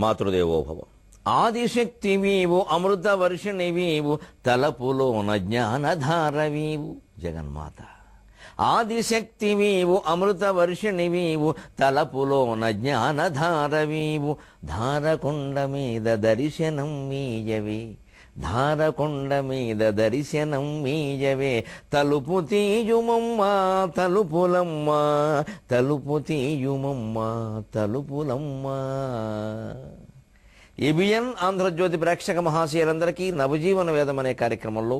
మాతృదేవోభవ. ఆదిశక్తివీవు అమృత వర్షిణివీవు తలపులోన జ్ఞానధారవీవు జగన్మాత. ఆదిశక్తివీవు అమృత వర్షిణివీవు తలపులోన జ్ఞానధారవీవు ధారకొండ మీద దర్శనం మీయవే ధారకొండ మీద దర్శనం మీయవే తలుపు తీయుమమ్మా తలుపులమ్మా తలుపు తీయుమమ్మా తలుపులమ్మా. ఏబిఎన్ ఆంధ్రజ్యోతి ప్రేక్షక మహాశయులందరికీ నవజీవన వేదం అనే కార్యక్రమంలో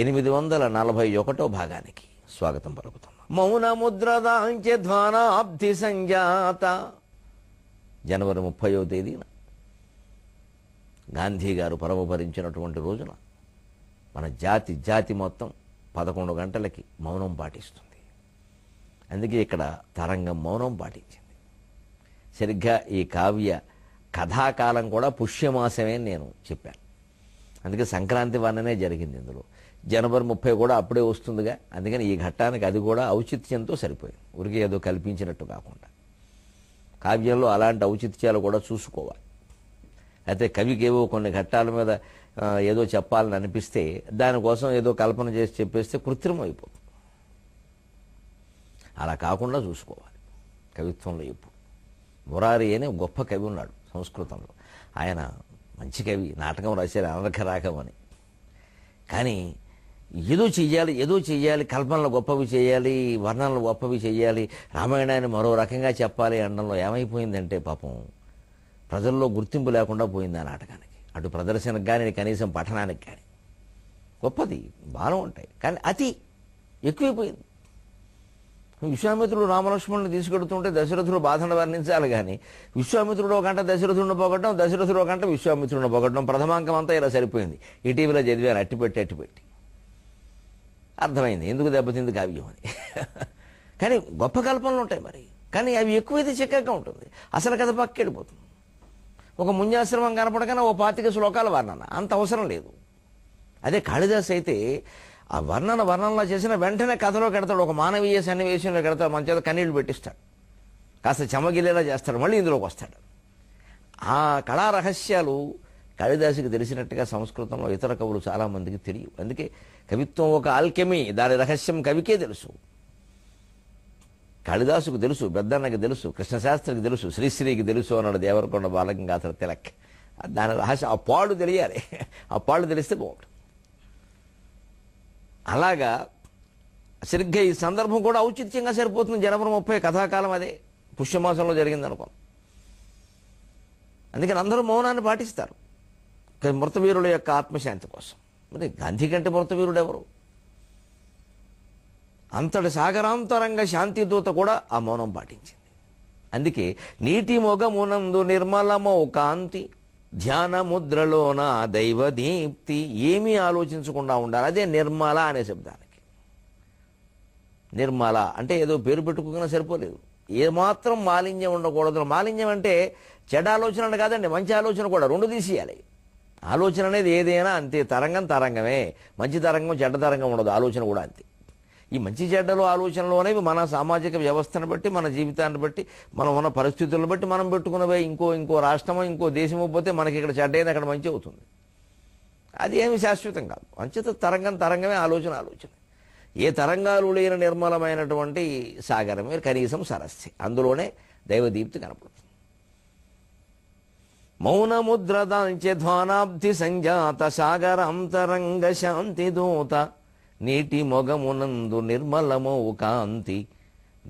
841వ భాగానికి స్వాగతం పలుకుతున్నాం. మౌనముద్రదాంచె ధ్వానాబ్ధి సంజాత. జనవరి 30వ తేదీన గాంధీ గారు పరమపరించినటువంటి రోజున మన జాతి మొత్తం 11 గంటలకి మౌనం పాటిస్తుంది. అందుకే ఇక్కడ తరంగం మౌనం పాటించింది. సరిగ్గా ఈ కావ్య కథాకాలం కూడా పుష్యమాసమే నేను చెప్పాను. అందుకే సంక్రాంతి వర్ణనే జరిగింది ఇందులో. జనవరి 30 కూడా అప్పుడే వస్తుందిగా, అందుకని ఈ ఘట్టానికి అది కూడా ఔచిత్యంతో సరిపోయింది. ఊరికే ఏదో కల్పించినట్టు కాకుండా కావ్యంలో అలాంటి ఔచిత్యాలు కూడా చూసుకోవాలి. అయితే కవికి ఏవో కొన్ని ఘట్టాల మీద ఏదో చెప్పాలని అనిపిస్తే దానికోసం ఏదో కల్పన చేసి చెప్పేస్తే కృత్రిమం అయిపోతుంది. అలా కాకుండా చూసుకోవాలి కవిత్వంలో. ఇప్పుడు మురారి అనే గొప్ప కవి ఉన్నాడు సంస్కృతంలో. ఆయన మంచి కవి, నాటకం రాశారు అనర్ఘరాగం అని. కానీ ఏదో చెయ్యాలి, కల్పనలు గొప్పవి చేయాలి, వర్ణనలు గొప్పవి చేయాలి, రామాయణాన్ని మరో రకంగా చెప్పాలి అనడంలో ఏమైపోయిందంటే పాపం ప్రజల్లో గుర్తింపు లేకుండా పోయింది ఆ నాటకానికి. అటు ప్రదర్శనకు కానీ కనీసం పఠనానికి కానీ. గొప్పది బాగా ఉంటాయి కానీ అతి ఎక్కువైపోయింది. విశ్వామిత్రుడు రామలక్ష్మణుని తీసుకెడుతుంటే దశరథుడు బాధను వర్ణించాలి కానీ విశ్వామిత్రుడు ఒక గంట దశరథుడిని పొగట్టడం, దశరథుడు ఒక గంట విశ్వామిత్రుడిని పొగట్టడం, ప్రథమాంకం అంతా ఇలా సరిపోయింది. ఇటీవల చదివాను అట్టిపెట్టి అర్థమైంది ఎందుకు దెబ్బతింది కావ్యం అని. కానీ గొప్ప కల్పనలు ఉంటాయి మరి, కానీ అవి ఎక్కువైతే చిక్కగా ఉంటుంది. అసలు కథ పక్కెళ్ళిపోతుంది. ఒక ముంజాశ్రమం కనపడగానే ఓ 25 శ్లోకాల వర్ణన, అంత అవసరం లేదు. అదే కాళిదాస్ అయితే ఆ వర్ణనలో చేసిన వెంటనే కథలో కడతాడు, ఒక మానవీయ సన్నివేశంలో కడతాడు, మంచిగా కన్నీళ్లు పెట్టిస్తాడు, కాస్త చెమగిలేలా చేస్తాడు, మళ్ళీ ఇందులోకి వస్తాడు. ఆ కళా రహస్యాలు కాళిదాసుకి తెలిసినట్టుగా సంస్కృతంలో ఇతర కవులు చాలామందికి తెలియవు. అందుకే కవిత్వం ఒక ఆల్కెమీ, దాని రహస్యం కవికే తెలుసు. కాళిదాసుకు తెలుసు, పెద్దన్నకి తెలుసు, కృష్ణశాస్త్రికి తెలుసు, శ్రీశ్రీకి తెలుసు అన్నాడు దేవరకొండ బాలగంగాధర తిలక్. దాని రహస్యం ఆ పాడు తెలియాలి, ఆ పాడు తెలిస్తే బాగుంటుంది. అలాగా సరిగ్గా ఈ సందర్భం కూడా ఔచిత్యంగా సరిపోతుంది. జనవరి 30 కథాకాలం అదే పుష్యమాసంలో జరిగింది అనుకో. అందుకని అందరూ మౌనాన్ని పాటిస్తారు మృతవీరుల యొక్క ఆత్మశాంతి కోసం. మరి గాంధీ కంటే మృతవీరుడు ఎవరు? అంతటి సాగరాంతరంగ శాంతిదూత కూడా ఆ మౌనం పాటించింది. అందుకే నీటి మొగమునందు నిర్మలమౌ కాంతి ధ్యాన ముద్రలోన దైవదీప్తి. ఏమీ ఆలోచించకుండా ఉండాలి. అదే నిర్మల అనే శబ్దానికి. నిర్మల అంటే ఏదో పేరు పెట్టుకున్నా సరిపోలేదు, ఏమాత్రం మాలిన్యం ఉండకూడదు. మాలిన్యం అంటే చెడ్డ ఆలోచన కాదండి, మంచి ఆలోచన కూడా, రెండు తీసేయాలి. ఆలోచన అనేది ఏదైనా అంతే, తరంగమే. మంచి తరంగం చెడ్డ తరంగం ఉండదు, ఆలోచన కూడా అంతే. ఈ మంచి చెడ్డలు ఆలోచనలు అనేవి మన సామాజిక వ్యవస్థను బట్టి, మన జీవితాన్ని బట్టి, మనం ఉన్న పరిస్థితులను బట్టి మనం పెట్టుకున్నవే. ఇంకో రాష్ట్రమో ఇంకో దేశమో పోతే మనకి ఇక్కడ చెడ్డ అయింది, అక్కడ మంచి అవుతుంది. అది ఏమి శాశ్వతం కాదు. అంచేత తరంగమే, ఆలోచన. ఏ తరంగాలు లేని నిర్మలమైనటువంటి సాగరమే కనీసం సరస్సు, అందులోనే దైవదీప్తి కనపడుతుంది. మౌనముద్రదాంచె ధ్వానాబ్ధి సంజాత సాగరాంతరంగ శాంతి దూత నీటి మొగమునందు నిర్మలమౌ కాంతి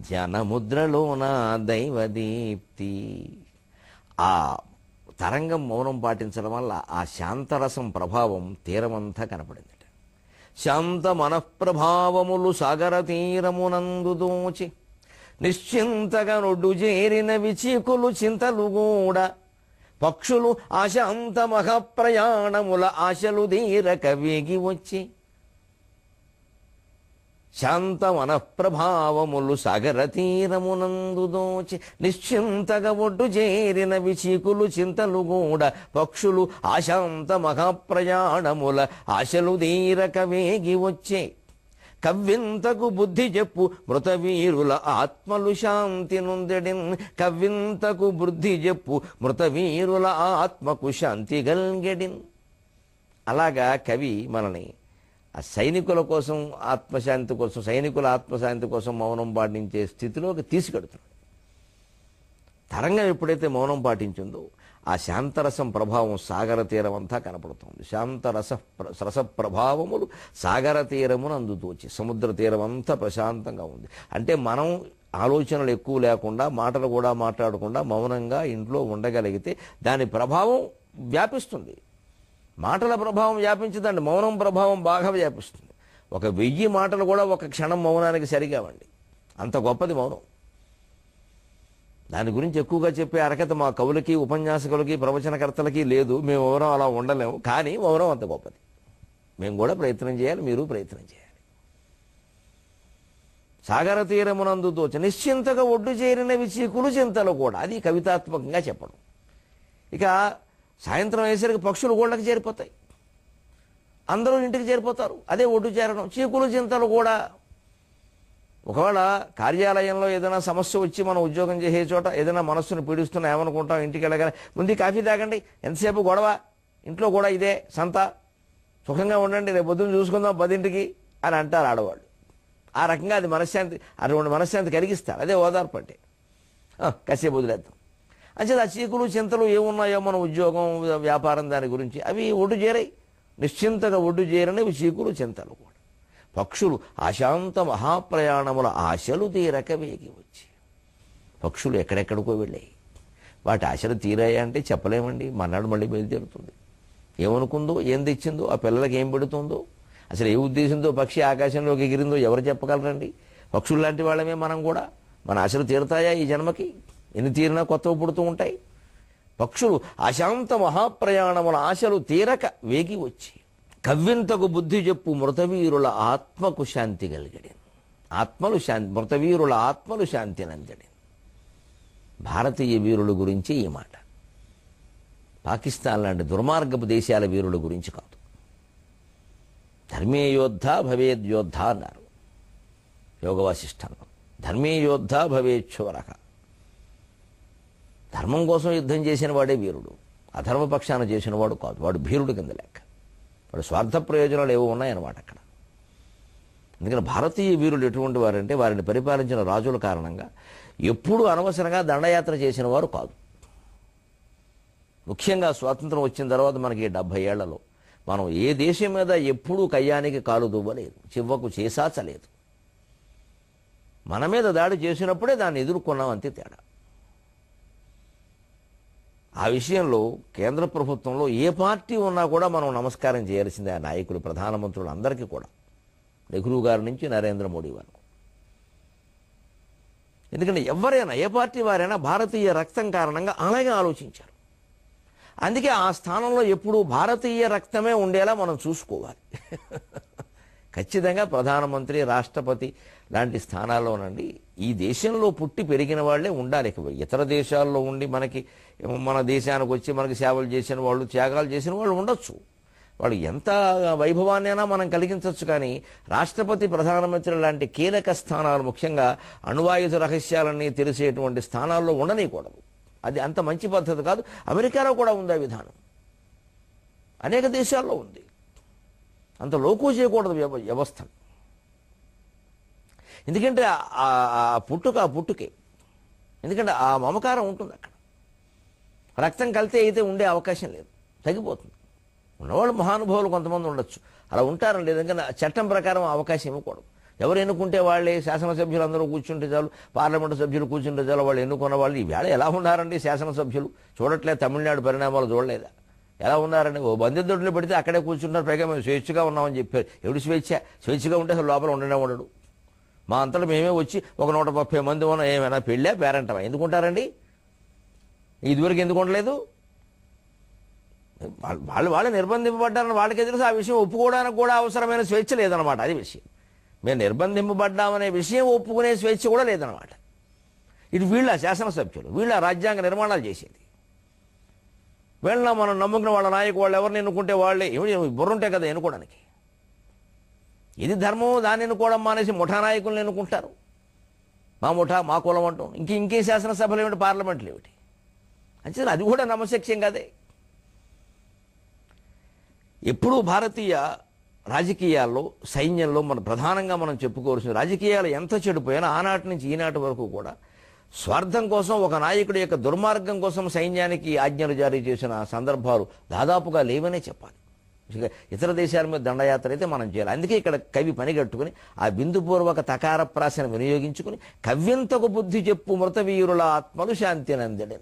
ధ్యానముద్రలోన దైవదీప్తి. ఆ తరంగం మౌనం పాటించడం వల్ల ఆ శాంతరసం ప్రభావం తీరమంతా కనపడింది. శాంత మనఃప్రభావములు సాగర తీరమునందు దోచి నిశ్చింతగా నొడ్డు చేరిన విచీకులు చింతలు కూడా పక్షులు ఆశాంత మహప్రయాణముల ఆశలు దీరక వేగి వచ్చి శాంత మనఃప్రభావములు సాగర తీరమునందు దోచి నిశ్చింతగా ఒడ్డు చేరిన విచీకులు చింతలు కూడా పక్షులు ఆశాంత మహాప్రయాణముల ఆశలు దీరక వేగి వచ్చే కవ్వింతకు బుద్ధి చెప్పు మృతవీరుల ఆత్మలు శాంతి నొందెడిన్. కవ్వింతకు బుద్ధి చెప్పు మృతవీరుల ఆత్మకు శాంతి గల్గెడిన్. అలాగా కవి మనని ఆ సైనికుల కోసం ఆత్మశాంతి కోసం, సైనికుల ఆత్మశాంతి కోసం మౌనం పాటించే స్థితిలోకి తీసుకెడుతున్నాడు. తరంగం ఎప్పుడైతే మౌనం పాటించిందో ఆ శాంతరసం ప్రభావం సాగర తీరం అంతా కనపడుతుంది. రస ప్రభావములు సాగర తీరమును అందుతూచి సముద్ర తీరం అంతా ప్రశాంతంగా ఉంది. అంటే మనం ఆలోచనలు ఎక్కువ లేకుండా, మాటలు కూడా మాట్లాడకుండా మౌనంగా ఇంట్లో ఉండగలిగితే దాని ప్రభావం వ్యాపిస్తుంది. మాటల ప్రభావం వ్యాపించదండి, మౌనం ప్రభావం బాగా వ్యాపిస్తుంది. 1000 మాటలు కూడా ఒక క్షణం మౌనానికి సరిగావండి. అంత గొప్పది మౌనం. దాని గురించి ఎక్కువగా చెప్పే అర్హత మా కవులకి, ఉపన్యాసకులకి, ప్రవచనకర్తలకి లేదు. మేము మౌనం అలా ఉండలేము. కానీ మౌనం అంత గొప్పది. మేము కూడా ప్రయత్నం చేయాలి, మీరు ప్రయత్నం చేయాలి. సాగర తీరమునందు దోచ నిశ్చింతగా ఒడ్డు చేరినవి చీకులు చింతలు కూడా, అది కవితాత్మకంగా చెప్పడం. ఇక సాయంత్రం అయ్యేసరికి పక్షులు గోళ్ళకి చేరిపోతాయి, అందరూ ఇంటికి చేరిపోతారు. అదే ఒడ్డు చేరడం. చీకులు చింతలు కూడా. ఒకవేళ కార్యాలయంలో ఏదైనా సమస్య వచ్చి మనం ఉద్యోగం చేసే చోట ఏదైనా మనస్సును పీడిస్తున్నా ఏమనుకుంటాం, ఇంటికి వెళ్ళగానే ముందు కాఫీ తాగండి, ఎంతసేపు గొడవ, ఇంట్లో కూడా ఇదే సంత, సుఖంగా ఉండండి, రేపు పొద్దున్న చూసుకుందాం 10ంటికి అని అంటారు ఆడవాళ్ళు. ఆ రకంగా అది మనశ్శాంతి, అటువంటి మనశ్శాంతి కలిగిస్తారు. అదే ఓదార్పు అంటే. కాసేపు వదిలేద్దాం. అంచేది ఆ చీకులు చింతలు ఏమున్నాయో మన ఉద్యోగం, వ్యాపారం, దాని గురించి అవి ఒడ్డు చేరాయి. నిశ్చింతగా ఒడ్డు చేరనివి చీకులు చింతలు కూడా. పక్షులు అశాంత మహాప్రయాణముల ఆశలు తీరక వేగి వచ్చి. పక్షులు ఎక్కడెక్కడికో వెళ్ళాయి. వాటి ఆశలు తీరాయి అంటే చెప్పలేమండి. మన్నాడు మళ్ళీ బయలుదేరుతుంది. ఏమనుకుందో, ఏం తెచ్చిందో, ఆ పిల్లలకి ఏం పెడుతుందో, అసలు ఏ ఉద్దేశంతో పక్షి ఆకాశంలోకి ఎగిరిందో ఎవరు చెప్పగలరండి? పక్షులు లాంటి వాళ్ళమే మనం కూడా. మన ఆశలు తీరుతాయా ఈ జన్మకి? ఎన్ని తీరినా కొత్తవి పుడుతూ ఉంటాయి. పక్షులు అశాంత మహాప్రయాణముల ఆశలు తీరక వేగి వచ్చి. కవ్వింతకు బుద్ధి చెప్పు మృతవీరుల ఆత్మకు శాంతి కలిగడి. ఆత్మలు శాంతి, మృతవీరుల ఆత్మలు శాంతి నందడి. భారతీయ వీరుల గురించి ఈ మాట. పాకిస్తాన్ లాంటి దుర్మార్గపు దేశాల వీరుల గురించి కాదు. ధర్మే యోద్ధ భవేద్యోద్ధ అన్నారు యోగవాసిష్టంలో. ధర్మే యోద్ధ భవేచ్ఛోరక. ధర్మం కోసం యుద్ధం చేసిన వాడే వీరుడు. అధర్మపక్షాన చేసిన వాడు కాదు. వాడు భీరుడు కింద లెక్క. వాడు స్వార్థ ప్రయోజనాలు ఏవో ఉన్నాయన్నమాట అక్కడ. అందుకని భారతీయ వీరులు ఎటువంటి వారంటే వారిని పరిపాలించిన రాజుల కారణంగా ఎప్పుడూ అనవసరంగా దండయాత్ర చేసిన వారు కాదు. ముఖ్యంగా స్వాతంత్రం వచ్చిన తర్వాత మనకి 70 ఏళ్లలో మనం ఏ దేశం మీద ఎప్పుడూ కయ్యానికి కాలు దువ్వలేదు, చివ్వకు చేసాచలేదు. మన మీద దాడి చేసినప్పుడే దాన్ని ఎదుర్కొన్నాం, అంతే తేడా. ఆ విషయంలో కేంద్ర ప్రభుత్వంలో ఏ పార్టీ ఉన్నా కూడా మనం నమస్కారం చేయాల్సిందే. ఆ నాయకులు, ప్రధానమంత్రులు అందరికీ కూడా, నెహ్రూ గారి నుంచి నరేంద్ర మోడీ వరకు. ఎందుకంటే ఎవరైనా, ఏ పార్టీ వారైనా భారతీయ రక్తం కారణంగా అలాగే ఆలోచించారు. అందుకే ఆ స్థానంలో ఎప్పుడూ భారతీయ రక్తమే ఉండేలా మనం చూసుకోవాలి. ఖచ్చితంగా ప్రధానమంత్రి, రాష్ట్రపతి లాంటి స్థానాల్లోనండి ఈ దేశంలో పుట్టి పెరిగిన వాళ్లే ఉండాలి. ఇతర దేశాల్లో ఉండి మన దేశానికి వచ్చి మనకి సేవలు చేసిన వాళ్ళు, త్యాగాలు చేసిన వాళ్ళు ఉండొచ్చు. వాళ్ళు ఎంత వైభవాన్నైనా మనం కలిగించవచ్చు. కానీ రాష్ట్రపతి, ప్రధానమంత్రి లాంటి కీలక స్థానాలు, ముఖ్యంగా అణువాయుధ రహస్యాలన్నీ తెలిసేటువంటి స్థానాల్లో ఉండనీయకూడదు. అది అంత మంచి పద్ధతి కాదు. అమెరికాలో కూడా ఉంది ఆ విధానం, అనేక దేశాల్లో ఉంది. అంత లోకు చేయకూడదు వ్యవస్థ. ఎందుకంటే ఆ పుట్టుకే, ఎందుకంటే ఆ మమకారం ఉంటుంది అక్కడ. రక్తం కలితే అయితే ఉండే అవకాశం లేదు, తగ్గిపోతుంది. ఉన్నవాళ్ళు మహానుభావులు కొంతమంది ఉండొచ్చు, అలా ఉంటారండి. ఎందుకంటే చట్టం ప్రకారం అవకాశం ఇవ్వకూడదు. ఎవరు ఎన్నుకుంటే వాళ్ళే, శాసనసభ్యులు అందరూ కూర్చుంటే చాలు, పార్లమెంటు సభ్యులు కూర్చుంటే చాలు, వాళ్ళు ఎన్నుకున్న వాళ్ళు. ఈవేళ ఎలా ఉన్నారండి శాసనసభ్యులు? చూడట్లేదు, తమిళనాడు పరిణామాలు చూడలేదా? ఎలా ఉన్నారండి? ఓ బందిదొడ్లు పెడితే అక్కడే కూర్చుంటారు. పైగా మేము స్వేచ్ఛగా ఉన్నామని చెప్పారు. ఎవడు స్వేచ్ఛగా ఉంటే అసలు లోపల ఉండనే ఉండడు. మా అంతలో మేమే వచ్చి ఒక 130 మంది ఉన్నాం, ఏమైనా పెళ్ళా పేరంటమా? ఎందుకుంటారండి? ఇదివరకు ఎందుకు ఉండలేదు? వాళ్ళు నిర్బంధింపబడ్డారని వాళ్ళకే తెలుసు. ఆ విషయం ఒప్పుకోవడానికి కూడా అవసరమైన స్వేచ్ఛ లేదనమాట. అది విషయం. మేము నిర్బంధింపబడ్డామనే విషయం ఒప్పుకునే స్వేచ్ఛ కూడా లేదనమాట. ఇది వీళ్ళ శాసనసభ్యులు, వీళ్ళ రాజ్యాంగ నిర్మాణాలు చేసేది. వీళ్ళ మనం నమ్ముకున్న వాళ్ళ నాయకు వాళ్ళు ఎవరిని ఎన్నుకుంటే వాళ్ళే, బుర్రుంటే కదా ఎన్నుకోవడానికి. ఇది ధర్మం, దాన్ని ఎన్నుకోవడం మానేసి ముఠా నాయకులను ఎన్నుకుంటారు. మా ముఠా మా కులం అంటాం. ఇంకే శాసనసభలు ఏమిటి, పార్లమెంట్లు ఏమిటి? అంతే, అది కూడా నమ్మశక్యం కదే. ఎప్పుడూ భారతీయ రాజకీయాల్లో, సైన్యంలో ప్రధానంగా మనం చెప్పుకోవాల్సిన, రాజకీయాలు ఎంత చెడిపోయినా ఆనాటి నుంచి ఈనాటి వరకు కూడా స్వార్థం కోసం, ఒక నాయకుడి యొక్క దుర్మార్గం కోసం సైన్యానికి ఆజ్ఞలు జారీ చేసిన సందర్భాలు దాదాపుగా లేవనే చెప్పాలి. ఇతర దేశాల మీద దండయాత్ర అయితే మనం చేయాలి. అందుకే ఇక్కడ కవి పనిగట్టుకుని ఆ బిందుపూర్వక తకార ప్రాసను వినియోగించుకుని కవ్యంతకు బుద్ధి చెప్పు మృతవీరుల ఆత్మలు శాంతి నందడి.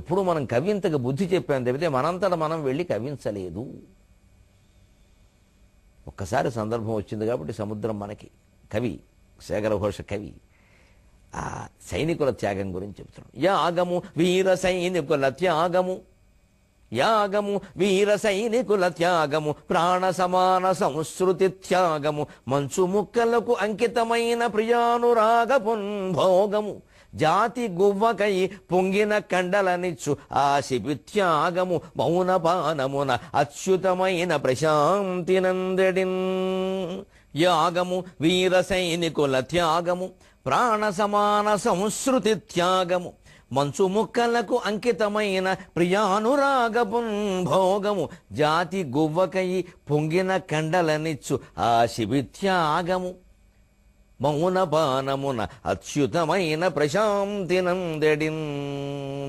ఎప్పుడు మనం కవ్యంతకు బుద్ధి చెప్పాం తప్పితే మనంతట మనం వెళ్ళి కవ్వించలేదు. ఒక్కసారి సందర్భం వచ్చింది కాబట్టి సముద్రం మనకి. కవి శేఖర ఘోష కవి ఆ సైనికుల త్యాగం గురించి చెప్తున్నాడు. యాగము వీర సైనికుల త్యాగము, యాగము వీర సైనికుల త్యాగము, ప్రాణ సమాన సంస్కృతి త్యాగము, మంచు ముక్కలకు అంకితమైన ప్రియానురాగ పున్భోగము, జాతి గువ్వకై పొంగిన కండలనిచ్చు ఆ శిబి త్యాగము, మౌనపానమున అచ్యుతమైన ప్రశాంతి నందడిన్. యాగము వీర సైనికుల త్యాగము, ప్రాణ సమాన సంస్కృతి త్యాగము, మంచు ముక్కలకు అంకితమైన ప్రియానురాగపున్ భోగము, జాతి గువ్వకై పొంగిన కండలనిచ్చు ఆ శిబి త్యాగము, మౌనపానమున అచ్యుతమైన ప్రశాంతి నందడిన్.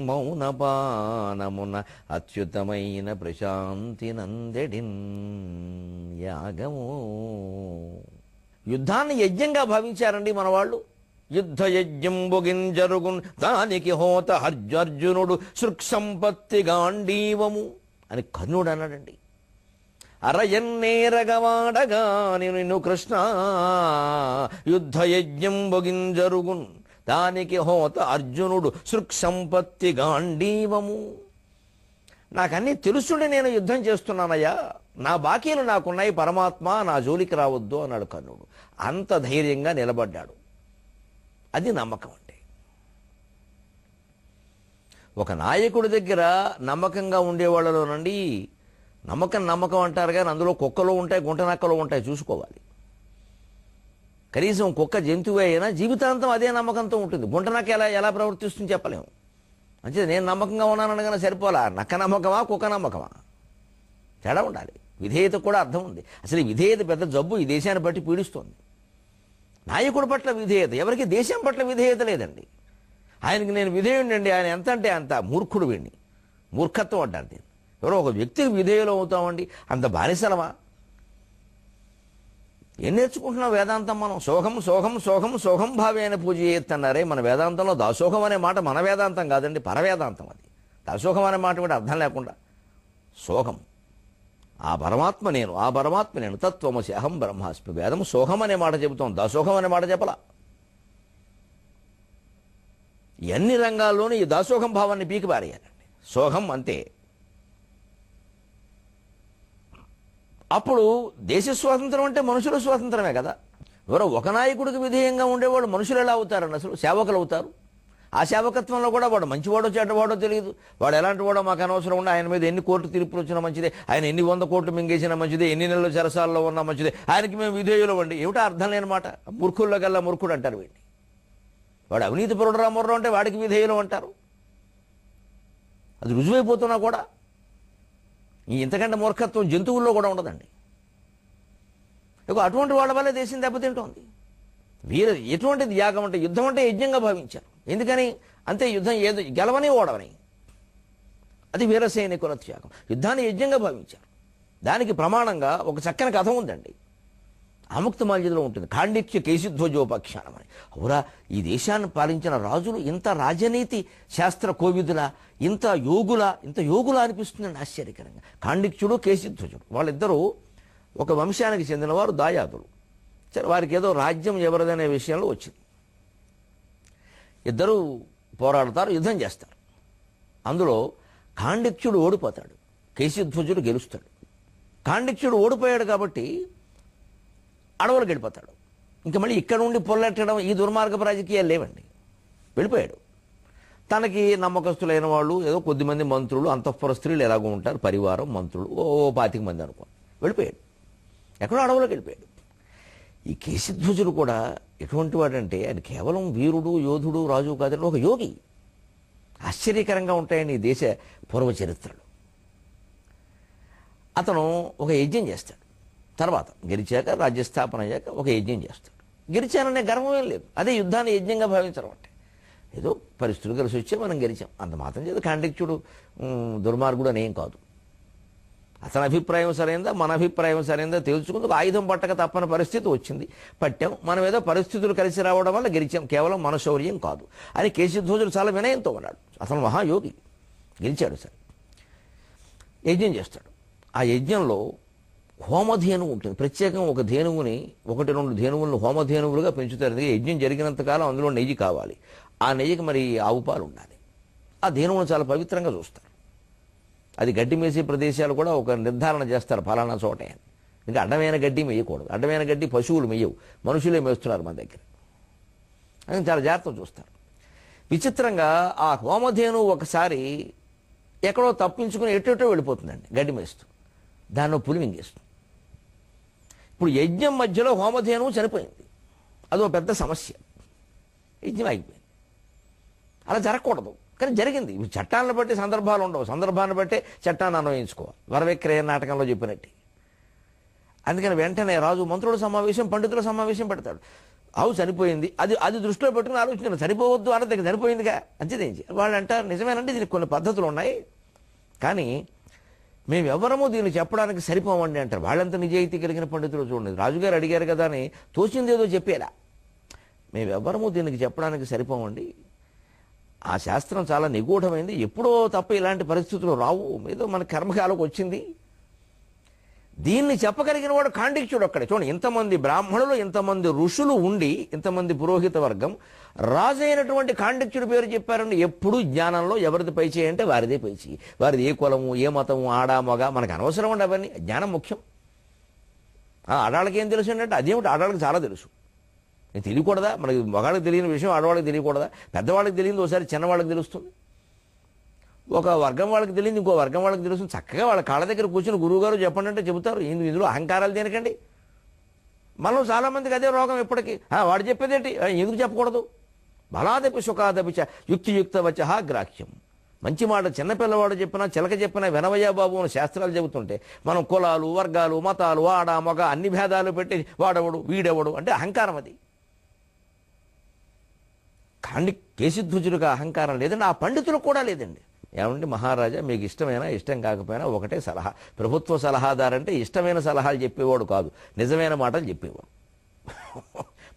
మౌనపానమున అచ్యుతమైన ప్రశాంతి నందడిన్. యాగము. యుద్ధాన్ని యజ్ఞంగా భావించారండి మన వాళ్ళు. యుద్ధ యజ్ఞం బొగింజరుగున్ దానికి హోత అర్జునుడు సృక్సంపత్తి గాండీవము అని కర్ణుడు అన్నాడండి. అరయన్నేరగవాడగా నిన్ను కృష్ణ, యుద్ధ యజ్ఞం బొగింజరుగున్ దానికి హోత అర్జునుడు సృక్సంపత్తి గాండీవము. నాకన్నీ తెలుసుండి నేను యుద్ధం చేస్తున్నానయ్యా, నా బాకీలు నాకున్నాయి, పరమాత్మ నా జోలికి రావద్దు అన్నాడు కర్ణుడు. అంత ధైర్యంగా నిలబడ్డాడు. అది నమ్మకం అంటే. ఒక నాయకుడి దగ్గర నమ్మకంగా ఉండేవాళ్ళలోనండి, నమ్మకం అంటారు కానీ అందులో కుక్కలు ఉంటాయి, గుంటనక్కలు ఉంటాయి, చూసుకోవాలి. కనీసం కుక్క జంతువు అయినా జీవితాంతం అదే నమ్మకంతో ఉంటుంది. గుంటనక్క ఎలా ప్రవర్తిస్తుంది చెప్పలేము. అంటే నేను నమ్మకంగా ఉన్నాననగానే సరిపోలా. నక్క నమ్మకమా, కుక్క నమ్మకమా? తేడా ఉండాలి. విధేయత కూడా అర్థం ఉంది. అసలు ఈ విధేయత పెద్ద జబ్బు ఈ దేశాన్ని బట్టి పీడిస్తోంది. నాయకుడి పట్ల విధేయత, ఎవరికి దేశం పట్ల విధేయత లేదండి. ఆయనకి నేను విధేయుడండి, ఆయన ఎంత అంటే అంత మూర్ఖుడు వీడిని. మూర్ఖత్వం అంటారు దీన్ని. ఎవరో ఒక వ్యక్తికి విధేయులు అవుతామండి, అంత బానిసలమా? ఏం నేర్చుకుంటున్నాం వేదాంతం మనం? సోహం సోహం సోహం సోహం భావేన పూజ చేయొద్దన్నారే. మన వేదాంతంలో దాసోహం అనే మాట మన వేదాంతం కాదండి, పరవేదాంతం అది. దాసోహం అనే మాట కూడా అర్థం లేకుండా సోహం, ఆ పరమాత్మ నేను, ఆ పరమాత్మ నేను, తత్వమసి అహం బ్రహ్మాస్మి. వేదం సోహం అనే మాట చెబుతాం, దాసోహం అనే మాట చెప్పలా. ఎన్ని రంగాల్లోనూ ఈ దాసోహం భావాన్ని పీకి పారేయాలండి. సోహం అంతే. అప్పుడు దేశ స్వాతంత్రం అంటే మనుషుల స్వాతంత్రమే కదా. ఎవరో ఒక నాయకుడికి విధేయంగా ఉండేవాడు మనుషులు ఎలా అవుతారండి? అసలు సేవకులు అవుతారు. ఆ సేవకత్వంలో కూడా వాడు మంచివాడో చెడ్డవాడో తెలియదు. వాడు ఎలాంటి వాడో మాకు అనవసరం ఉండే. ఆయన మీద ఎన్ని కోర్టు తీర్పులు వచ్చినా మంచిదే, ఆయన ఎన్ని 100 కోట్లు మింగేసినా మంచిదే, ఎన్ని నెలలు చెరసాల్లో ఉన్నా మంచిదే, ఆయనకి మేము విధేయులు అండి. ఏమిటో అర్థం లేనమాట. మూర్ఖుల్లో కల్లా మూర్ఖుడు అంటారు వీడిని. వాడు అవినీతి పరుడు రామర్రం అంటే వాడికి విధేయులు అంటారు. అది రుజువైపోతున్నా కూడా ఇంతకంటే మూర్ఖత్వం జంతువుల్లో కూడా ఉండదండి. అటువంటి వాళ్ళ వల్లే దేశం దెబ్బతింటోంది. ఎటువంటిది యాగం అంటే, యుద్ధం అంటే యజ్ఞంగా భావించారు. ఎందుకని? అంతే, యుద్ధం ఏదో గెలవని ఓడవని. అది వీర సైనికుల త్యాగం. యుద్ధాన్ని యజ్ఞంగా భావించారు. దానికి ప్రమాణంగా ఒక చక్కని కథ ఉందండి. ఆముక్త మాల్యదలో ఉంటుంది. ఖాండిత్య కేశిధ్వజోపాఖ్యానం అని. అవురా, ఈ దేశాన్ని పాలించిన రాజులు ఇంత రాజనీతి శాస్త్ర కోవిదులా, ఇంత యోగులా అనిపిస్తుందండి ఆశ్చర్యకరంగా. ఖాండిత్యుడు, కేశిధ్వజుడు వాళ్ళిద్దరూ ఒక వంశానికి చెందినవారు, దాయాదులు. సరే, వారికి ఏదో రాజ్యం ఎవరిదనే విషయంలో వచ్చింది. ఇద్దరు పోరాడతారు, యుద్ధం చేస్తారు. అందులో ఖాండిత్యుడు ఓడిపోతాడు, కేశిధ్వజుడు గెలుస్తాడు. ఖాండిత్యుడు ఓడిపోయాడు కాబట్టి అడవులకు వెళ్ళిపోతాడు. ఇంకా మళ్ళీ ఇక్కడ ఉండి పొల్లెట్టడం, ఈ దుర్మార్గపు రాజకీయాలు లేవండి. వెళ్ళిపోయాడు. తనకి నమ్మకస్తులైన వాళ్ళు ఏదో కొద్దిమంది మంత్రులు, అంతఃపుర స్త్రీలు ఎలాగో ఉంటారు, పరివారం, మంత్రులు 25 మంది అనుకో, వెళ్ళిపోయాడు. ఎక్కడో అడవులోకి వెళ్ళిపోయాడు. ఈ కేశిధ్వజుడు కూడా ఎటువంటి వాడంటే ఆయన కేవలం వీరుడు, యోధుడు, రాజు కాదండి, ఒక యోగి. ఆశ్చర్యకరంగా ఉంటాయండి ఈ దేశ పూర్వ చరిత్రలు. అతను ఒక యజ్ఞం చేస్తాడు. తర్వాత గెలిచాక, రాజ్యస్థాపన అయ్యాక ఒక యజ్ఞం చేస్తాడు. గెలిచాననే గర్వం ఏం లేదు. అదే యుద్ధాన్ని యజ్ఞంగా భావించడం అంటే. ఏదో పరిస్థితులు కలిసి వచ్చే మనం గెలిచాం అంత మాత్రం చేత కాండిక్యుడు దుర్మార్గుడు అనేం కాదు. అతని అభిప్రాయం సరైందా, మన అభిప్రాయం సరైందా తేల్చుకుందుకు ఆయుధం పట్టక తప్పని పరిస్థితి వచ్చింది, పట్టాం. మనం ఏదో పరిస్థితులు కలిసి రావడం వల్ల గెలిచాం, కేవలం మన శౌర్యం కాదు అని కేశిధ్వజుడు చాలా వినయంతో ఉన్నాడు. అతను మహాయోగి, గెలిచాడు. సరే, యజ్ఞం చేస్తాడు. ఆ యజ్ఞంలో హోమధేనువు ఉంటుంది. ప్రత్యేకంగా ఒక ధేనువుని, 1-2 ధేనువులను హోమధేనువులుగా పెంచుతారు. ఎందుకంటే యజ్ఞం జరిగినంతకాలం అందులో నెయ్యి కావాలి. ఆ నెయ్యికి మరి ఆవు పాలు ఉండాలి. ఆ ధేనువును చాలా పవిత్రంగా చూస్తారు. అది గడ్డి మేసే ప్రదేశాలు కూడా ఒక నిర్ధారణ చేస్తారు, ఫలానా చోట అని. ఇంకా అడ్డమైన గడ్డి మేయకూడదు. అడ్డమైన గడ్డి పశువులు మేయవు, మనుషులే మేస్తున్నారు మన దగ్గర అని చాలా జాగ్రత్తగా చూస్తారు. విచిత్రంగా ఆ హోమధేనువు ఒకసారి ఎక్కడో తప్పించుకుని ఎటో వెళ్ళిపోతుందండి గడ్డి మేస్తూ. దానిలో పులి మింగేస్తుంది. ఇప్పుడు యజ్ఞం మధ్యలో హోమధేనువు చనిపోయింది. అదో పెద్ద సమస్య. యజ్ఞం ఆగిపోయింది. అలా జరగకూడదు, కానీ జరిగింది. చట్టాలను బట్టి సందర్భాలు ఉండవు, సందర్భాన్ని బట్టే చట్టాన్ని అన్వయించుకోవాలి. వరవిక్రయ నాటకంలో చెప్పినట్టు. అందుకని వెంటనే రాజు మంత్రుల సమావేశం, పండితుల సమావేశం పెడతాడు. ఆవు చనిపోయింది, అది దృష్టిలో పెట్టుకుని ఆలోచించాను. చనిపోవద్దు అన్నది చనిపోయిందిగా, అంతేదేం చేయాలి. వాళ్ళు అంటారు నిజమేనండి, దీనికి కొన్ని పద్ధతులు ఉన్నాయి, కానీ మేము ఎవరమూ దీన్ని చెప్పడానికి సరిపోమండి అంటారు. వాళ్ళంతా నిజాయితీ కలిగిన పండితులు చూడండి. రాజుగారు అడిగారు కదా అని తోచిందేదో చెప్పేలా. మేమెవ్వరము దీనికి చెప్పడానికి సరిపోమండి, ఆ శాస్త్రం చాలా నిగూఢమైంది, ఎప్పుడో తప్ప ఇలాంటి పరిస్థితులు రావు, ఏదో మన కర్మకాలకు వచ్చింది. దీన్ని చెప్పగలిగిన వాడు కాండిక్యుడు ఒక్కడే. చూడండి, ఇంతమంది బ్రాహ్మణులు, ఇంతమంది ఋషులు ఉండి, ఇంతమంది పురోహిత వర్గం, రాజు అయినటువంటి కాండిక్యుడి పేరు చెప్పారండి. ఎప్పుడు జ్ఞానంలో ఎవరిది పై చేయంటే వారిదే పై చేయి. వారిది ఏ కులము, ఏ మతము, ఆడా మగ మనకు అనవసరం అండి అవన్నీ. జ్ఞానం ముఖ్యం. ఆడాళ్ళకి ఏం తెలుసు అంటే అదేమిటి, ఆడాళ్ళకి చాలా తెలుసు. నేను తెలియకూడదా? మనకి మగాళ్ళకి తెలియని విషయం ఆడవాళ్ళకి తెలియకూడదా? పెద్దవాళ్ళకి తెలియదు ఒకసారి చిన్నవాళ్ళకి తెలుస్తుంది. ఒక వర్గం వాళ్ళకి తెలియదు, ఇంకో వర్గం వాళ్ళకి తెలుస్తుంది. చక్కగా వాళ్ళ కాళ్ళ దగ్గర కూర్చొని గురువుగారు చెప్పండి అంటే చెబుతారు. ఇందులో అహంకారాలు దేనికండి? మనం చాలామందికి అదే రోగం ఎప్పటికీ. వాడు చెప్పేదేంటి, ఎందుకు చెప్పకూడదు? బలాదపి సుఖాదపి చ యుక్తియుక్త వచ గ్రాహ్యం. మంచి మాట చిన్నపిల్లవాడు చెప్పినా, చిలక చెప్పినా వినవయ్యా బాబు అని శాస్త్రాలు చెబుతుంటే మనం కులాలు, వర్గాలు, మతాలు, ఆడ మగ అన్ని భేదాలు పెట్టి వాడెవడు వీడెవడు అంటే అహంకారం. అది కానీ కేశిధ్వజుడిగా అహంకారం లేదండి, ఆ పండితులకు కూడా లేదండి. ఏమండి మహారాజా, మీకు ఇష్టమైనా ఇష్టం కాకపోయినా ఒకటే సలహా. ప్రభుత్వ సలహాదారంటే ఇష్టమైన సలహాలు చెప్పేవాడు కాదు, నిజమైన మాటలు చెప్పేవాడు.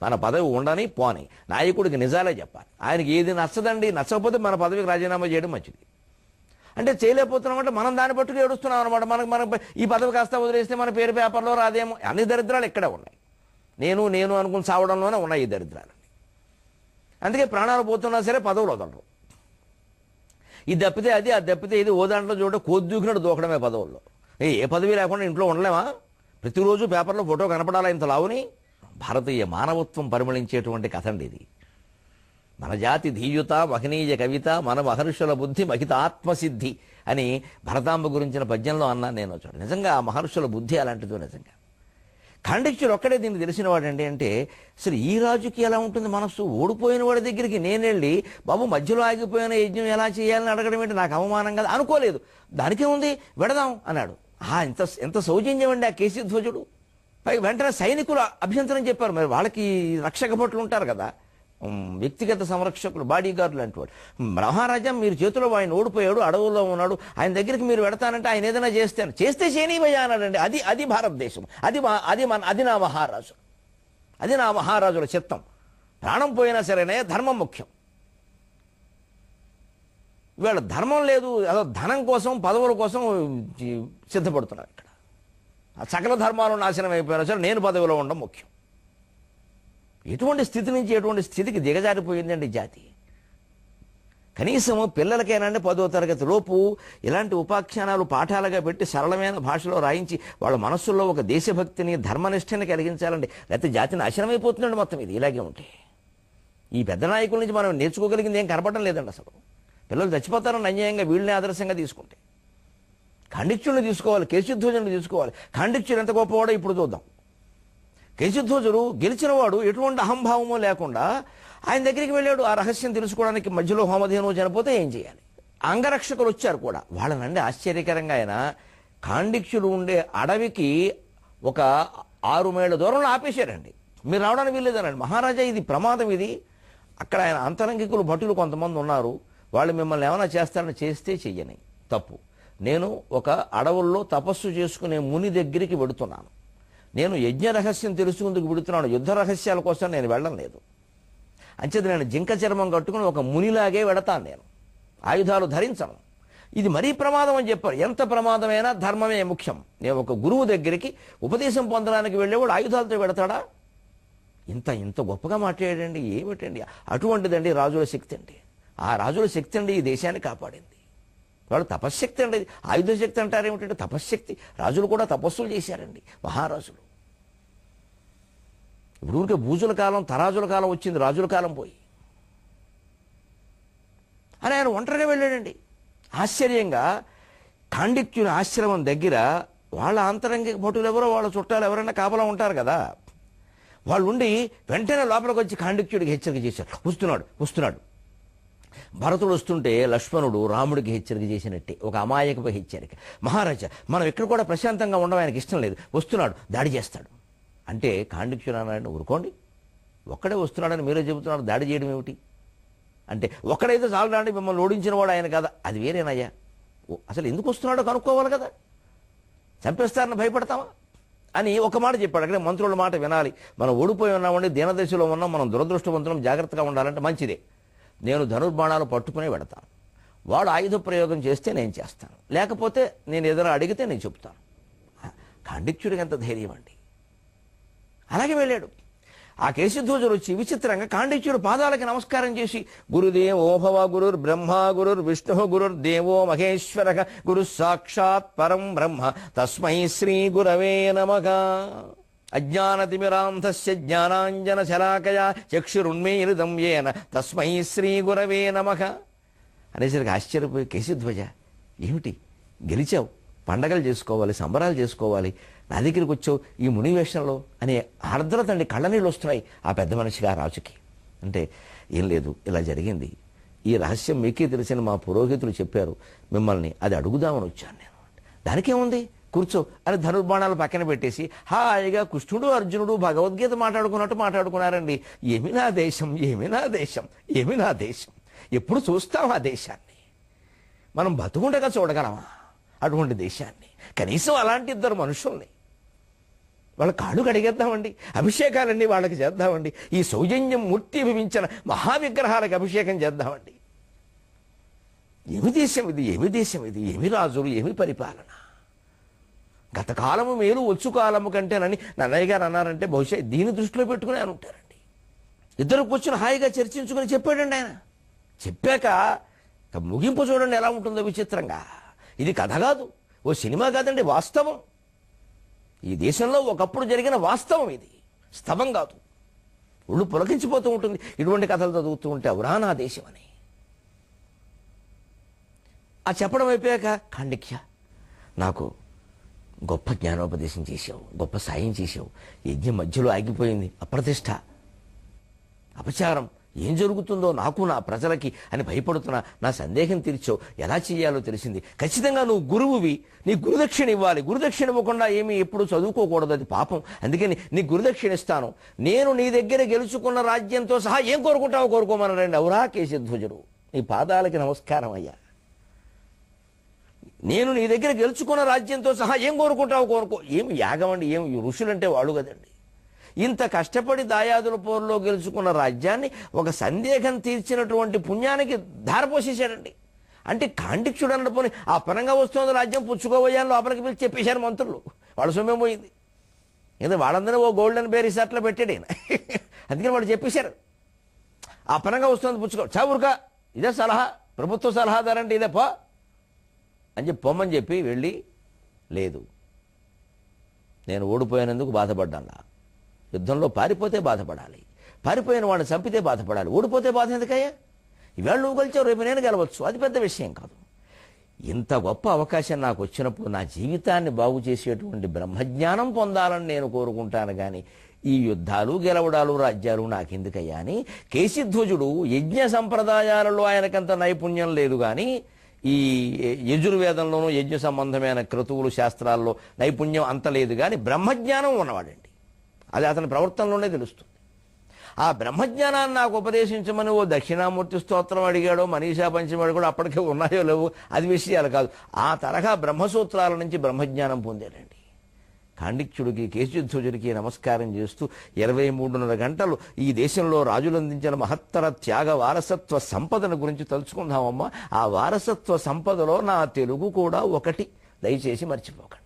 మన పదవి ఉండని పోని, నాయకుడికి నిజాలే చెప్పాలి. ఆయనకి ఏది నచ్చదండి, నచ్చకపోతే మన పదవికి రాజీనామా చేయడం మంచిది. అంటే చేయలేకపోతున్నామంటే మనం దాన్ని పట్టుకు ఏడుస్తున్నాం అనమాట. మనకు ఈ పదవి కాస్త వదిలేస్తే మన పేరు పేపర్లో రాదేమో. అన్ని దరిద్రాలు ఇక్కడే ఉన్నాయి. నేను అనుకుని సావడంలోనే ఉన్నాయి ఈ దరిద్రాలు. అందుకే ప్రాణాలు పోతున్నా సరే పదవులు వదలరు. ఇది తప్పితే అది, అది తప్పితే ఇది, ఓ దాంట్లో చూడ కోద్దూకినట్టు దూకడమే పదవుల్లో. ఏ పదవి లేకుండా ఇంట్లో ఉండలేమా? ప్రతిరోజు పేపర్లో ఫోటో కనపడాలా ఇంత లావుని? భారతీయ మానవత్వం పరిమళించేటువంటి కథ అండి ఇది. మన జాతి ధీయుత మహనీయ కవిత, మన మహర్షుల బుద్ధి మహిత ఆత్మసిద్ధి అని భరతాంబ గురించిన పద్యంలో అన్నాను నేను. చూడండి, నిజంగా ఆ మహర్షుల బుద్ధి అలాంటిదో. నిజంగా కాండిక్యుడు ఒక్కడే దీన్ని తెలిసిన వాడండి. అంటే అసలు ఈ రాజుకి ఎలా ఉంటుంది మనస్సు? ఓడిపోయిన వాడి దగ్గరికి నేనెళ్ళి బాబు మధ్యలో ఆగిపోయిన యజ్ఞం ఎలా చేయాలని అడగడం ఏంటి, నాకు అవమానం కదా అనుకోలేదు. దానికే ఉంది, వెడదాం అన్నాడు. ఎంత సౌజన్యం అండి ఆ కేశిధ్వజుడు. పై వెంటనే సైనికులు అభ్యంతరం చెప్పారు. మరి వాళ్ళకి రక్షక భటులు ఉంటారు కదా, వ్యక్తిగత సంరక్షకులు, బాడీ గార్డు లాంటి వాడు. మహారాజా మీరు చేతిలో ఆయన ఓడిపోయాడు, అడవుల్లో ఉన్నాడు, ఆయన దగ్గరికి మీరు వెడతానంటే ఆయన ఏదైనా చేస్తే చేయనివయ్యా అన్నాడండి. అది భారతదేశం, అది నా మహారాజు, అది నా మహారాజుల చిత్తం. ప్రాణం పోయినా సరేనే ధర్మం ముఖ్యం. వీళ్ళ ధర్మం లేదు, అదో ధనం కోసం, పదవుల కోసం సిద్ధపడుతున్నారు ఇక్కడ. సకల ధర్మాలు నాశనం అయిపోయినా సరే నేను పదవిలో ఉండడం ముఖ్యం. ఎటువంటి స్థితి నుంచి ఎటువంటి స్థితికి దిగజారిపోయిందండి జాతి. కనీసం పిల్లలకైనా 10వ తరగతి లోపు ఇలాంటి ఉపాఖ్యానాలు పాఠాలుగా పెట్టి సరళమైన భాషలో రాయించి వాళ్ళ మనస్సుల్లో ఒక దేశభక్తిని, ధర్మనిష్టని కలిగించాలండి. లేకపోతే జాతి నాశనం అయిపోతుందండి మొత్తం ఇది ఇలాగే ఉంటే. ఈ పెద్ద నాయకుల నుంచి మనం నేర్చుకోగలిగింది ఏం కనపడడం లేదండి అసలు. పిల్లలు చచ్చిపోతారని అన్యాయంగా వీళ్ళని ఆదర్శంగా తీసుకుంటే. కాండిక్యుడిని తీసుకోవాలి, కేశిధ్వజుని తీసుకోవాలి. కాండిక్యుడు ఎంత గొప్పవాడో ఇప్పుడు చూద్దాం. కేశధ్వజుడు గెలిచినవాడు ఎటువంటి అహంభావమో లేకుండా ఆయన దగ్గరికి వెళ్ళాడు. ఆ రహస్యం తెలుసుకోవడానికి మధ్యలో హోమధేను చనిపోతే ఏం చేయాలి? అంగరక్షకులు వచ్చారు కూడా. వాళ్ళనండి ఆశ్చర్యకరంగా ఆయన కాండిక్యులు ఉండే అడవికి ఒక 6 మైళ్ళ దూరంలో ఆపేశారండి. మీరు రావడానికి వీల్లేదనండి. మహారాజా ఇది ప్రమాదం, ఇది అక్కడ ఆయన అంతరంగికులు భటులు కొంతమంది ఉన్నారు, వాళ్ళు మిమ్మల్ని ఏమైనా చేస్తారని చేస్తే చెయ్యని తప్పు. నేను ఒక అడవుల్లో తపస్సు చేసుకునే ముని దగ్గరికి వెడుతున్నాను, నేను యజ్ఞ రహస్యం తెలుసుకుందుకు వెడుతున్నాను, యుద్ధ రహస్యాల కోసం నేను వెళ్ళడం లేదు. అంచేది నేను జింక చర్మం కట్టుకుని ఒక మునిలాగే వెడతాను, నేను ఆయుధాలు ధరించను. ఇది మరీ ప్రమాదం అని చెప్పారు. ఎంత ప్రమాదమైనా ధర్మమే ముఖ్యం. నేను ఒక గురువు దగ్గరికి ఉపదేశం పొందడానికి వెళ్ళేవాడు ఆయుధాలతో వెడతాడా? ఇంత ఇంత గొప్పగా మాట్లాడండి, ఏమిటండి అటువంటిదండి రాజుల శక్తి అండి. ఆ రాజుల శక్తి అండి ఈ దేశాన్ని కాపాడింది. వాళ్ళు తపశ్శక్తి అండి, ఆయుధ శక్తి అంటారు ఏమిటంటే తపశ్శక్తి. రాజులు కూడా తపస్సులు చేశారండి, మహారాజులు. ఇప్పుడు ఊరికే బూజుల కాలం, తరాజుల కాలం వచ్చింది, రాజుల కాలం పోయి. అని ఆయన ఒంటరిగా వెళ్ళాడండి. ఆశ్చర్యంగా కాండిక్యుని ఆశ్రమం దగ్గర వాళ్ళ అంతరంగిక భటులు ఎవరో, వాళ్ళ చుట్టాలు ఎవరైనా కాపలా ఉంటారు కదా, వాళ్ళు ఉండి వెంటనే లోపలికి వచ్చి కాండిక్యుడికి హెచ్చరిక చేశారు. వస్తున్నాడు వస్తున్నాడు. భరతుడు వస్తుంటే లక్ష్మణుడు రాముడికి హెచ్చరిక చేసినట్టే, ఒక అమాయకపు హెచ్చరిక. మహారాజా మనం ఇక్కడ కూడా ప్రశాంతంగా ఉండడం ఆయనకి ఇష్టం లేదు, వస్తున్నాడు, దాడి చేస్తాడు అంటే కాండిక్యుడు అన్నాడు, ఊరుకోండి, ఒక్కడే వస్తున్నాడని మీరే చెబుతున్నారు, దాడి చేయడం ఏమిటి అంటే, ఒక్కడైతే చాలు రాండి, మిమ్మల్ని ఓడించిన వాడు ఆయన కదా, అది వేరేనయ్యా, అసలు ఎందుకు వస్తున్నాడో కనుక్కోవాలి కదా, చంపేస్తారని భయపడతామా అని ఒక మాట చెప్పాడు. అక్కడ మంత్రుల మాట వినాలి. మనం ఓడిపోయి ఉన్నామండి, దీనదశలో ఉన్నాం, మనం దురదృష్టవంతులం, జాగ్రత్తగా ఉండాలంటే మంచిదే. నేను ధనుర్బాణాలు పట్టుకునే వెడతాను, వాడు ఆయుధ ప్రయోగం చేస్తే నేను చేస్తాను, లేకపోతే నేను ఏదైనా అడిగితే నేను చెప్తాను. కాండిక్యుడికి ఎంత ధైర్యం అండి. అలాగే వెళ్ళాడు. ఆ కేశధ్వజుడు వచ్చి విచిత్రంగా కాండిక్యుడు పాదాలకి నమస్కారం చేసి, గురుదేవో భవ గురుర్ బ్రహ్మ గురుర్ విష్ణు గురుర్ దేవో మహేశ్వర గురు సాక్షాత్ పరం బ్రహ్మ తస్మై శ్రీ గురవే నమః. అజ్ఞానతిమిరాంధస్య జ్ఞానాంజన శలాకయా చక్షురున్మీలితం యేన తస్మై శ్రీ గురవే నమః అనేసరికి ఆశ్చర్యపోయి, కేశధ్వజ ఏమిటి గెలిచావు, పండగలు చేసుకోవాలి, సంబరాలు చేసుకోవాలి, నా దగ్గరికి వచ్చావు ఈ మునివేషంలో అనే ఆర్ద్రత అండి, కళ్ళనీళ్ళు వస్తున్నాయి ఆ పెద్ద మనిషిగా రాజుకి. అంటే ఏం లేదు, ఇలా జరిగింది, ఈ రహస్యం మీకే తెలిసిన మా పురోహితులు చెప్పారు మిమ్మల్ని, అది అడుగుదామని వచ్చాను నేను. దానికేముంది, కూర్చో అని ధనుర్బాణాలు పక్కన పెట్టేసి హాయిగా కృష్ణుడు అర్జునుడు భగవద్గీత మాట్లాడుకున్నట్టు మాట్లాడుకున్నారండి. ఏమి నా దేశం, ఏమి నా దేశం, ఏమి నా దేశం, ఎప్పుడు చూస్తాం ఆ దేశాన్ని, మనం బతుకుండగా చూడగలమా అటువంటి దేశాన్ని? కనీసం అలాంటి ఇద్దరు మనుషుల్ని వాళ్ళ కాళ్ళు కడిగేద్దామండి, అభిషేకాలన్నీ వాళ్ళకి చేద్దామండి, ఈ సౌజన్యం మూర్తి భవించిన మహావిగ్రహాలకు అభిషేకం చేద్దామండి. ఏమి దేశం ఇది, ఏమి దేశం ఇది, ఏమి రాజులు, ఏమి పరిపాలన. గత కాలము మేలు వచ్చు కాలము కంటేనని నన్నయ్య గారు అన్నారంటే బహుశా దీని దృష్టిలో పెట్టుకుని ఆయన ఉంటారండి. ఇద్దరు కూర్చుని హాయిగా చర్చించుకుని చెప్పాడండి ఆయన. చెప్పాక ముగింపు చూడండి ఎలా ఉంటుందో విచిత్రంగా. ఇది కథ కాదు, ఓ సినిమా కాదండి, వాస్తవం. ఈ దేశంలో ఒకప్పుడు జరిగిన వాస్తవం ఇది, స్తవం కాదు. ఒళ్ళు పులకించిపోతూ ఉంటుంది ఇటువంటి కథలు చదువుతూ ఉంటే, అవురా నా దేశం అని. ఆ చెప్పడం అయిపోయాక, కాండిక్య నాకు గొప్ప జ్ఞానోపదేశం చేశావు, గొప్ప సాయం చేశావు, యజ్ఞం మధ్యలో ఆగిపోయింది, అప్రతిష్ట, అపచారం, ఏం జరుగుతుందో నాకు నా ప్రజలకి అని భయపడుతున్నా, నా సందేహం తీర్చావు, ఎలా చేయాలో తెలిసింది. ఖచ్చితంగా నువ్వు గురువువి, నీ గురుదక్షిణ ఇవ్వాలి, గురుదక్షిణ ఇవ్వకుండా ఏమీ ఎప్పుడు చదువుకోకూడదు, అది పాపం. అందుకని నీ గురుదక్షిణ ఇస్తాను. నేను నీ దగ్గర గెలుచుకున్న రాజ్యంతో సహా ఏం కోరుకుంటావో కోరుకోమన్నారండి. అవురా కేశధ్వజుడు, నీ పాదాలకి నమస్కారం అయ్యా, నేను నీ దగ్గర గెలుచుకున్న రాజ్యంతో సహా ఏం కోరుకుంటావో కోరుకో. ఏమి యాగం అండి, ఏం ఋషులంటే వాళ్ళు కదండి. ఇంత కష్టపడి దాయాదుల పోరులో గెలుచుకున్న రాజ్యాన్ని ఒక సందేహం తీర్చినటువంటి పుణ్యానికి ధారపోసేశాడండి. అంటే కాండిక్యుడు అన్నపోని ఆ పరంగా వస్తున్న రాజ్యం పుచ్చుకోబోయాను లోపలికి పిలిచి చెప్పేశారు మంత్రులు, వాళ్ళ సొమ్మే పోయింది. ఏదో వాళ్ళందరూ ఓ గోల్డెన్ బే రిసార్ట్లో పెట్టాడు ఆయన. అందుకని వాళ్ళు చెప్పేశారు ఆ పరంగా వస్తుంది పుచ్చుకో, చావురుక ఇదే సలహా, ప్రభుత్వ సలహాదారంటే ఇదే పో అని చెప్పి పొమ్మని చెప్పి వెళ్ళి, లేదు నేను ఓడిపోయినందుకు బాధపడ్డాను, యుద్ధంలో పారిపోతే బాధపడాలి, పారిపోయిన వాడిని చంపితే బాధపడాలి, ఓడిపోతే బాధ ఎందుకయ్యా? ఇవాళ నువ్వు గెలిచావు, రేపు నేను గెలవచ్చు, అది పెద్ద విషయం కాదు. ఇంత గొప్ప అవకాశం నాకు వచ్చినప్పుడు నా జీవితాన్ని బాగు చేసేటువంటి బ్రహ్మజ్ఞానం పొందాలని నేను కోరుకుంటాను, కానీ ఈ యుద్ధాలు గెలవడాలు రాజ్యాలు నాకెందుకయ్యా అని కేశిధ్వజుడు యజ్ఞ సంప్రదాయాలలో ఆయనకంత నైపుణ్యం లేదు కానీ ఈ యజుర్వేదంలోనూ యజ్ఞ సంబంధమైన క్రతువులు శాస్త్రాల్లో నైపుణ్యం అంత లేదు కానీ బ్రహ్మజ్ఞానం ఉన్నవాడండి. అది అతని ప్రవర్తనలోనే తెలుస్తుంది. ఆ బ్రహ్మజ్ఞానాన్ని నాకు ఉపదేశించమని ఓ దక్షిణామూర్తి స్తోత్రం అడిగాడో మనీషా పంచమడి కూడా అప్పటికే ఉన్నాయో లేవు, అది విషయాలు కాదు. ఆ తరహా బ్రహ్మసూత్రాల నుంచి బ్రహ్మజ్ఞానం పొందాడండి. కాండిక్యుడికి కేశిధ్వజుడికి నమస్కారం చేస్తూ 23.5 గంటలు ఈ దేశంలో రాజులు అందించిన మహత్తర త్యాగ వారసత్వ సంపదను గురించి తలుచుకుందామమ్మా. ఆ వారసత్వ సంపదలో నా తెలుగు కూడా ఒకటి, దయచేసి మర్చిపోకండి.